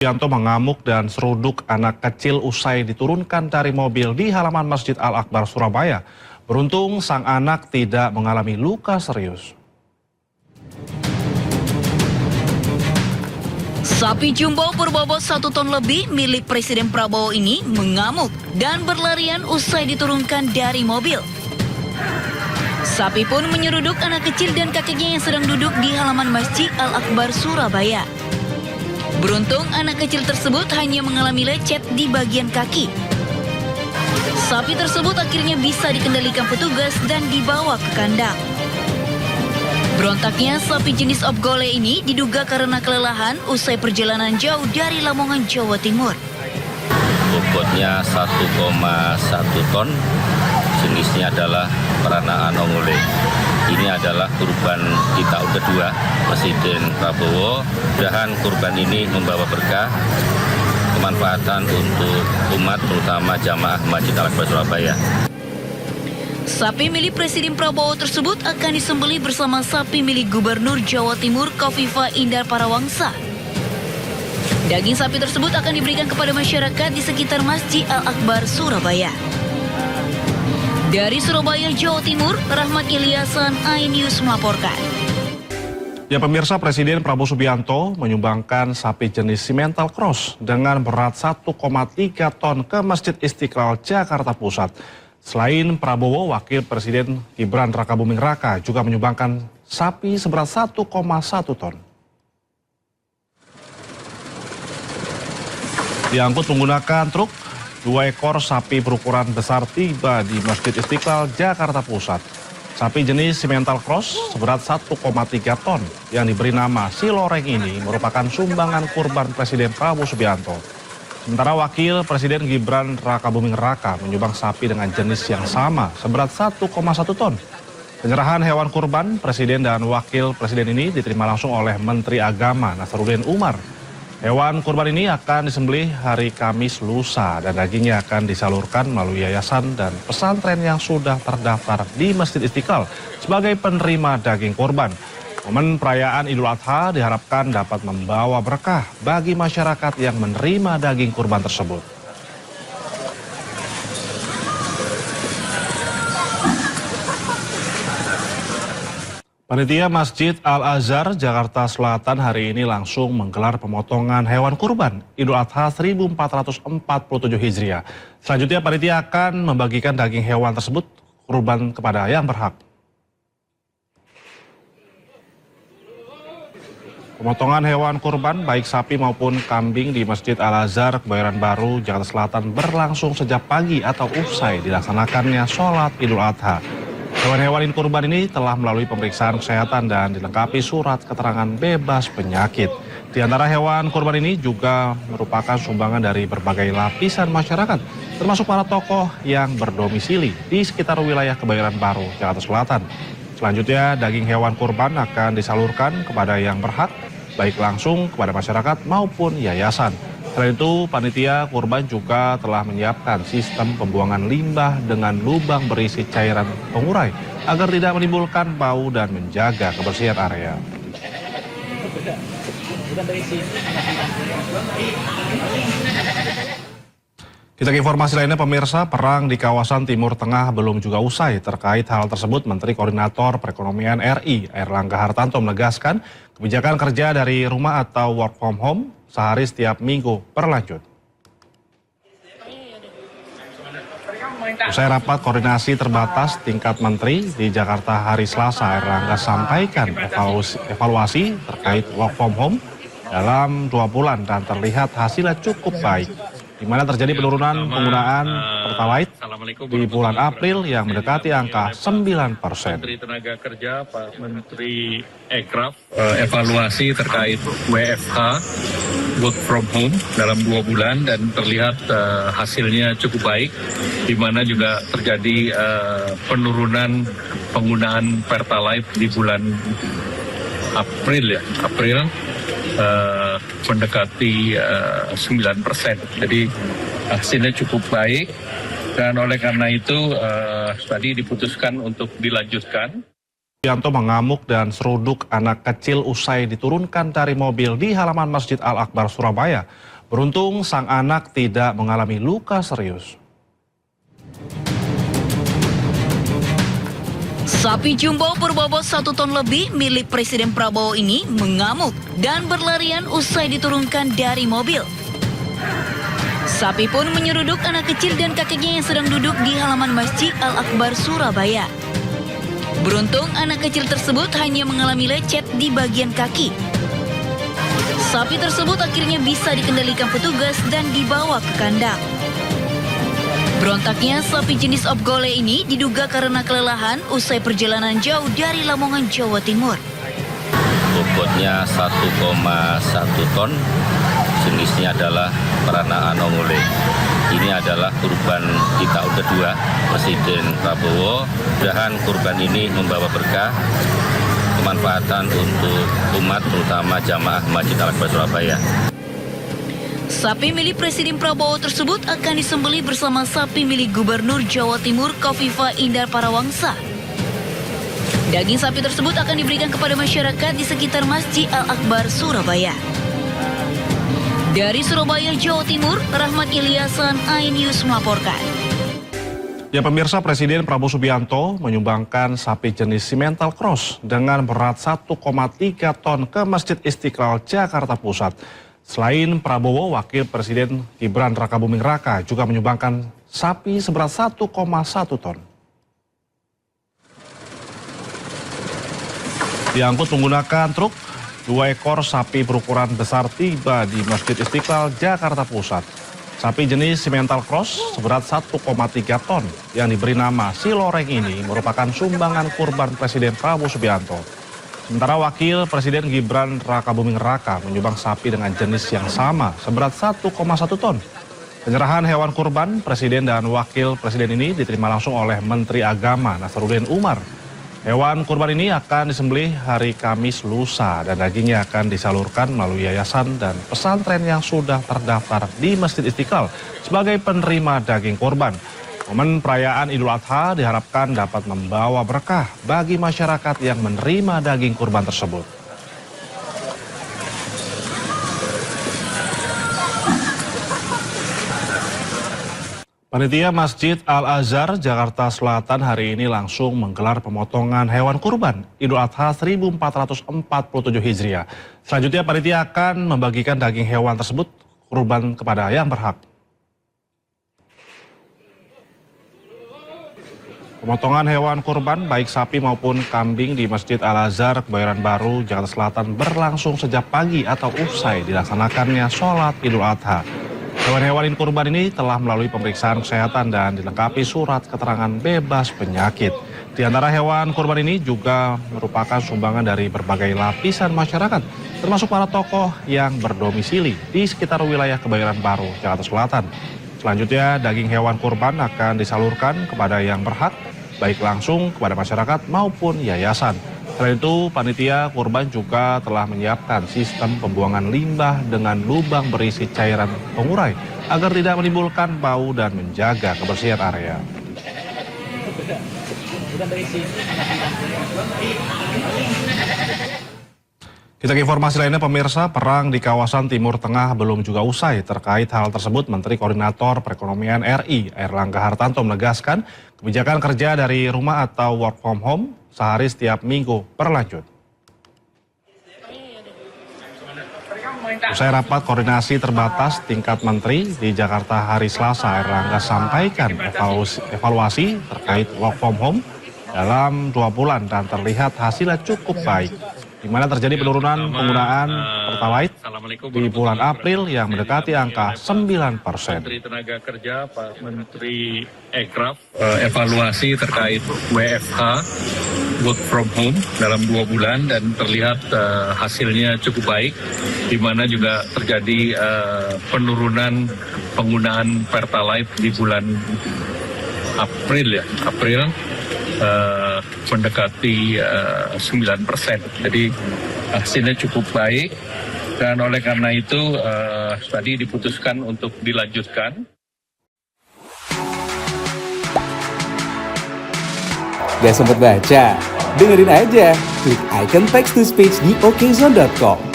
Yanto mengamuk dan seruduk anak kecil usai diturunkan dari mobil di halaman Masjid Al-Akbar, Surabaya. Beruntung sang anak tidak mengalami luka serius. Sapi jumbo berbobot 1 ton lebih milik Presiden Prabowo ini mengamuk dan berlarian usai diturunkan dari mobil. Sapi pun menyeruduk anak kecil dan kakeknya yang sedang duduk di halaman Masjid Al-Akbar, Surabaya. Beruntung anak kecil tersebut hanya mengalami lecet di bagian kaki. Sapi tersebut akhirnya bisa dikendalikan petugas dan dibawa ke kandang. Berontaknya sapi jenis Opgole ini diduga karena kelelahan usai perjalanan jauh dari Lamongan, Jawa Timur. Bobotnya 1,1 ton, jenisnya adalah peranaan ongole. Ini adalah kurban di tahun kedua Presiden Prabowo. Mudah-mudahan kurban ini membawa berkah, kemanfaatan untuk umat, terutama jamaah Masjid Al-Akbar Surabaya. Sapi milik Presiden Prabowo tersebut akan disembelih bersama sapi milik Gubernur Jawa Timur Khofifah Indar Parawangsa. Daging sapi tersebut akan diberikan kepada masyarakat di sekitar Masjid Al-Akbar, Surabaya. Dari Surabaya, Jawa Timur, Rahmat Ilyasan, iNews melaporkan. Ya pemirsa, Presiden Prabowo Subianto menyumbangkan sapi jenis Simmental Cross dengan berat 1,3 ton ke Masjid Istiqlal, Jakarta Pusat. Selain Prabowo, Wakil Presiden Gibran Rakabuming Raka juga menyumbangkan sapi seberat 1,1 ton. Diangkut menggunakan truk, 2 ekor sapi berukuran besar tiba di Masjid Istiqlal, Jakarta Pusat. Sapi jenis Simmental Cross seberat 1,3 ton yang diberi nama Si Loreng ini merupakan sumbangan kurban Presiden Prabowo Subianto. Sementara Wakil Presiden Gibran Rakabuming Raka menyumbang sapi dengan jenis yang sama seberat 1,1 ton. Penyerahan hewan kurban Presiden dan Wakil Presiden ini diterima langsung oleh Menteri Agama Nasaruddin Umar. Hewan kurban ini akan disembelih hari Kamis lusa dan dagingnya akan disalurkan melalui yayasan dan pesantren yang sudah terdaftar di Masjid Istiqlal sebagai penerima daging kurban. Momen perayaan Idul Adha diharapkan dapat membawa berkah bagi masyarakat yang menerima daging kurban tersebut. Panitia Masjid Al-Azhar, Jakarta Selatan hari ini langsung menggelar pemotongan hewan kurban Idul Adha 1447 Hijriah. Selanjutnya panitia akan membagikan daging hewan tersebut kurban kepada yang berhak. Pemotongan hewan kurban baik sapi maupun kambing di Masjid Al-Azhar, Kebayoran Baru, Jakarta Selatan berlangsung sejak pagi atau usai dilaksanakannya sholat Idul Adha. Hewan-hewan kurban ini telah melalui pemeriksaan kesehatan dan dilengkapi surat keterangan bebas penyakit. Di antara hewan kurban ini juga merupakan sumbangan dari berbagai lapisan masyarakat, termasuk para tokoh yang berdomisili di sekitar wilayah Kebayoran Baru, Jakarta Selatan. Selanjutnya, daging hewan kurban akan disalurkan kepada yang berhak, baik langsung kepada masyarakat maupun yayasan. Selain itu, panitia kurban juga telah menyiapkan sistem pembuangan limbah dengan lubang berisi cairan pengurai agar tidak menimbulkan bau dan menjaga kebersihan area. Kita ke informasi lainnya pemirsa, perang di kawasan Timur Tengah belum juga usai. Terkait hal tersebut, Menteri Koordinator Perekonomian RI, Airlangga Hartarto menegaskan kebijakan kerja dari rumah atau work from home sehari setiap minggu berlanjut. Usai rapat koordinasi terbatas tingkat menteri di Jakarta hari Selasa, Airlangga sampaikan evaluasi terkait work from home dalam 2 bulan dan terlihat hasilnya cukup baik, di mana terjadi penurunan penggunaan Pertalite di bulan April yang mendekati angka 9%. Menteri Tenaga Kerja, Pak Menteri Ekraf, evaluasi terkait WFH, work from home dalam 2 bulan dan terlihat hasilnya cukup baik, di mana juga terjadi penurunan penggunaan Pertalite di bulan April mendekati 9%. Jadi hasilnya cukup baik dan oleh karena itu tadi diputuskan untuk dilanjutkan. Subianto mengamuk dan seruduk anak kecil usai diturunkan dari mobil di halaman Masjid Al-Akbar, Surabaya. Beruntung sang anak tidak mengalami luka serius. Sapi jumbo berbobot 1 ton lebih milik Presiden Prabowo ini mengamuk dan berlarian usai diturunkan dari mobil. Sapi pun menyeruduk anak kecil dan kakeknya yang sedang duduk di halaman Masjid Al-Akbar, Surabaya. Beruntung anak kecil tersebut hanya mengalami lecet di bagian kaki. Sapi tersebut akhirnya bisa dikendalikan petugas dan dibawa ke kandang. Berontaknya sapi jenis Opgole ini diduga karena kelelahan usai perjalanan jauh dari Lamongan, Jawa Timur. Bobotnya 1,1 ton, jenisnya adalah peranaan ongole. Ini adalah kurban kita kedua Presiden Prabowo. Mudah-mudahan kurban ini membawa berkah, kemanfaatan untuk umat, terutama jamaah Masjid Al-Akbar Surabaya. Sapi milik Presiden Prabowo tersebut akan disembelih bersama sapi milik Gubernur Jawa Timur Khofifah Indar Parawangsa. Daging sapi tersebut akan diberikan kepada masyarakat di sekitar Masjid Al-Akbar, Surabaya. Dari Surabaya, Jawa Timur, Rahmat Ilyasan, iNews melaporkan. Ya pemirsa, Presiden Prabowo Subianto menyumbangkan sapi jenis Simmental Cross dengan berat 1,3 ton ke Masjid Istiqlal, Jakarta Pusat. Selain Prabowo, Wakil Presiden Gibran Rakabuming Raka juga menyumbangkan sapi seberat 1,1 ton. Diangkut menggunakan truk, 2 ekor sapi berukuran besar tiba di Masjid Istiqlal, Jakarta Pusat. Sapi jenis Simmental Cross seberat 1,3 ton yang diberi nama Si Loreng ini merupakan sumbangan kurban Presiden Prabowo Subianto. Sementara Wakil Presiden Gibran Rakabuming Raka menyumbang sapi dengan jenis yang sama seberat 1,1 ton. Penyerahan hewan kurban Presiden dan Wakil Presiden ini diterima langsung oleh Menteri Agama Nasaruddin Umar. Hewan kurban ini akan disembelih hari Kamis lusa dan dagingnya akan disalurkan melalui yayasan dan pesantren yang sudah terdaftar di Masjid Istiqlal sebagai penerima daging kurban. Momen perayaan Idul Adha diharapkan dapat membawa berkah bagi masyarakat yang menerima daging kurban tersebut. Panitia Masjid Al-Azhar, Jakarta Selatan hari ini langsung menggelar pemotongan hewan kurban Idul Adha 1447 Hijriah. Selanjutnya panitia akan membagikan daging hewan tersebut kurban kepada yang berhak. Pemotongan hewan kurban baik sapi maupun kambing di Masjid Al-Azhar, Kebayoran Baru, Jakarta Selatan berlangsung sejak pagi atau usai dilaksanakannya sholat Idul Adha. Hewan-hewan kurban ini telah melalui pemeriksaan kesehatan dan dilengkapi surat keterangan bebas penyakit. Di antara hewan kurban ini juga merupakan sumbangan dari berbagai lapisan masyarakat, termasuk para tokoh yang berdomisili di sekitar wilayah Kebayoran Baru, Jakarta Selatan. Selanjutnya, daging hewan kurban akan disalurkan kepada yang berhak, baik langsung kepada masyarakat maupun yayasan. Selain itu, panitia kurban juga telah menyiapkan sistem pembuangan limbah dengan lubang berisi cairan pengurai agar tidak menimbulkan bau dan menjaga kebersihan area. Kita ke informasi lainnya pemirsa, perang di kawasan Timur Tengah belum juga usai. Terkait hal tersebut, Menteri Koordinator Perekonomian RI, Airlangga Hartarto menegaskan kebijakan kerja dari rumah atau work from home sehari setiap minggu berlanjut. Usai rapat koordinasi terbatas tingkat menteri di Jakarta hari Selasa, Airlangga sampaikan evaluasi terkait work from home dalam 2 bulan dan terlihat hasilnya cukup baik, di mana terjadi penurunan penggunaan Pertalite di bulan April yang mendekati angka 9%. Menteri Tenaga Kerja, Pak Menteri Ekraf, evaluasi terkait WFH, work from home dalam 2 bulan dan terlihat hasilnya cukup baik, di mana juga terjadi penurunan penggunaan Pertalite di bulan April mendekati 9%. Jadi hasilnya cukup baik dan oleh karena itu tadi diputuskan untuk dilanjutkan. Gak sempet baca, Dengerin aja, klik icon text to speech di okezone.com.